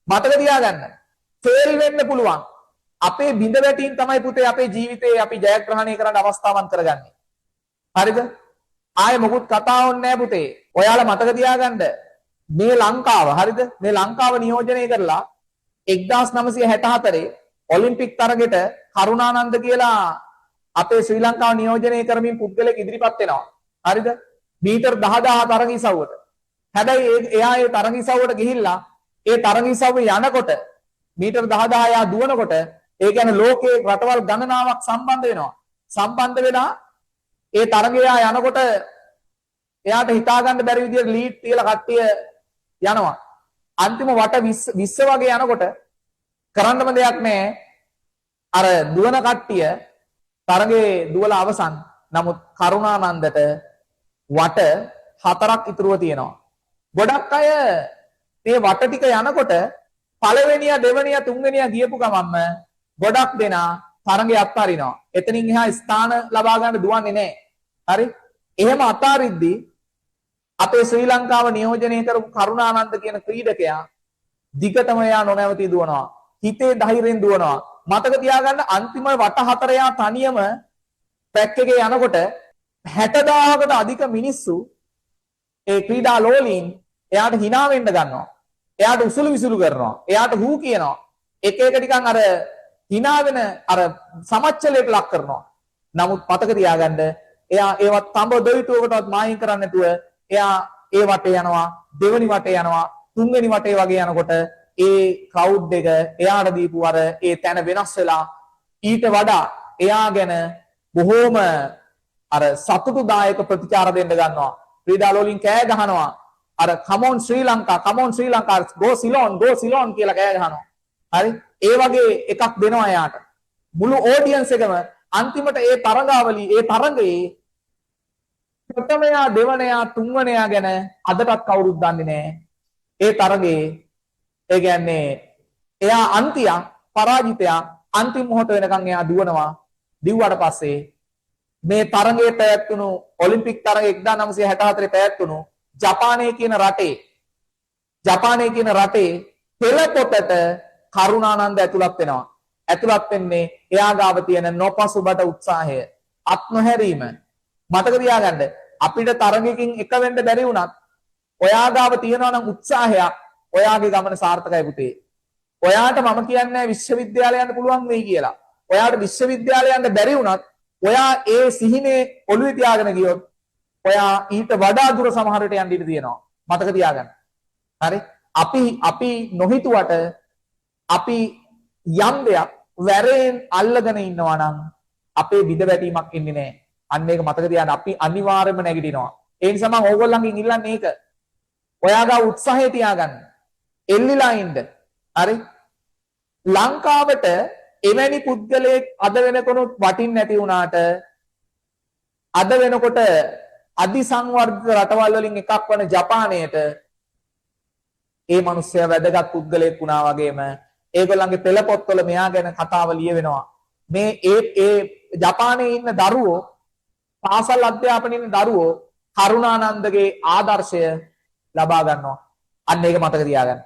මතක තියාගන්න. ෆේල් වෙන්න පුළුවන්. අපේ බිඳ වැටීම් තමයි පුතේ අපේ ජීවිතේ අපි ජයග්‍රහණය කරන්න අවස්ථාවන් කරගන්නේ. හරිද? ආයේ මොකුත් කතා ඕනේ නැහැ පුතේ. ඔයාලා මතක තියාගන්න මේ ලංකාව හරිද? මේ ලංකාව නියෝජනය කරලා 1964 ඔලිම්පික් තරගෙට කරුණානන්ද කියලා අපේ ශ්‍රී ලංකාව නියෝජනය කරමින් පුද්ගලෙක් ඉදිරිපත් වෙනවා. හරිද? මීටර් 10000 තරග ඉසව්වට. හැබැයි එයා ඒ තරග ඉසව්වට ගිහිල්ලා ඒ තරග ඉසව්වේ යනකොට මීටර් 10000 යා දුවනකොට ඒ කියන්නේ ලෝකයේ රටවල් ගණනාවක් සම්බන්ධ වෙනවා. සම්බන්ධ වෙලා ඒ තරගය යනකොට එයාට හිතා ගන්න බැරි විදියට ලීඩ් තියලා කට්ටිය යනවා. අන්තිම වට 20 වගේ යනකොට කරන්නම දෙයක් නැහැ. අර දුවන කට්ටිය තරගේ දුවලා අවසන්. නමුත් කරුණානන්දට වට 4ක් ඉතුරුව තියෙනවා. ගොඩක් අය මේ වට ටික යනකොට පළවෙනියා දෙවෙනියා තුන්වෙනියා ගියපු ගමන්ම ගොඩක් දෙනා තරගේ අත්හරිනවා. එතනින් එහා ස්ථාන ලබා ගන්න දුවන්නේ නැහැ. හරි? එහෙම අතාරිද්දී අපේ ශ්‍රී ලංකාව නියෝජනය කරපු කරුණානන්ද කියන ක්‍රීඩකයා දිගටම යා නොනැවතී දුවනවා. හිතේ ධෛර්යයෙන් දුවනවා. මතක තියාගන්න අන්තිම වට 4 යා තනියම ට්‍රැක් එකේ යනකොට 60000කට අධික මිනිස්සු ඒ ක්‍රීඩා ලෝලීන් එයාට hina වෙන්න ගන්නවා. එයාට උසුළු විසුළු කරනවා. එයාට හූ කියනවා. එක එක ටිකන් අර hina වෙන අර සමච්චලයට ලක් කරනවා. නමුත් මතක තියාගන්න එයා ඒවත් තඹ දොයිටුවකටවත් මායින් කරන්නේ නැතුව එයා ඒ වටේ යනවා, දෙවෙනි වටේ යනවා, තුන්වෙනි වටේ වගේ යනකොට ඒ ක්‍රවුඩ් එක එයාට දීපු අර ඒ තැන වෙනස් වෙලා ඊට වඩා එයා ගැන බොහෝම අර සතුටුදායක ප්‍රතිචාර දෙන්න ගන්නවා. ක්‍රීඩාලු වලින් කෑ ගහනවා. අර come on Sri Lanka, come on Sri Lanka, go Ceylon කියලා කෑ ගහනවා. හරි? ඒ වගේ එකක් දෙනවා එයාට. මුළු ඔඩියන්ස් එකම අන්තිමට ඒ තරඟාවලි ඒ තරඟේ ප්‍රථමයා දෙවනයා තුන්වනයා ගැන අදටත් කවුරුත් දන්නේ නැහැ. ඒ තරඟේ ඒ කියන්නේ එයා අන්තියා පරාජිතයා අන්තිම මොහොත වෙනකන් එයා දුවනවා. දිව්වට පස්සේ මේ තරඟයේ පැවැත්වුණු ඔලිම්පික් තරඟ 1964 පැවැත්වුණු ජපානයේ කියන රටේ පෙළ පොතට කරුණානන්ද ඇතුළත් වෙනවා. ඇතුළත් වෙන්නේ එයා ගාව තියෙන නොපසුබට උත්සාහය, අත් නොහැරීම. මතක තියාගන්න අපිට තරඟයකින් එක වෙන්න බැරි වුණත් ඔයා ගාව තියෙනවා නම් උත්සාහයක් ඔයාගේ ගමන සාර්ථකයි පුතේ. ඔයාට මම කියන්නේ විශ්වවිද්‍යාලය යන්න පුළුවන් වෙයි කියලා. ඔයාට විශ්වවිද්‍යාලය යන්න බැරි වුණත් ඔයා ඒ සිහිනේ ඔළුවේ තියාගෙන ගියොත් ඔයා ඊට වඩා දුර සමහර විට යන්න ඉඩ තියෙනවා. මතක තියාගන්න. හරි? අපි නොහිතුවට අපි යම් දෙයක් වැරෙන් අල්ලගෙන ඉන්නවා නම් අපේ විද වැටීමක් ඉන්නේ නැහැ. අන්න ඒක මතක තියාගන්න. අපි අනිවාර්යයෙන්ම නැගිටිනවා. ඒ නිසා මම ඕගොල්ලන්ගෙන් ඉල්ලන්නේ ඒක. ඔයාගේ උත්සාහය තියාගන්න. එල්ලිලා ඉන්න. හරි? ලංකාවට එවැනි පුද්ගලයෙක් අද වෙනකොනුත් වටින් නැති වුණාට අද වෙනකොට අධි සංවර්ධිත රටවල් වලින් එකක් වන ජපානයට ඒ මිනිස්සයා වැදගත් පුද්ගලයෙක් වුණා වගේම ඒගොල්ලන්ගේ පෙළ පොත්වල මෙයා ගැන කතාව ලියවෙනවා. මේ ඒ ජපානයේ ඉන්න දරුවෝ පාසල් අධ්‍යාපනයේ ඉන්න දරුවෝ කරුණානන්දගේ ආදර්ශය ලබා ගන්නවා. අන්න ඒක මතක තියාගන්න.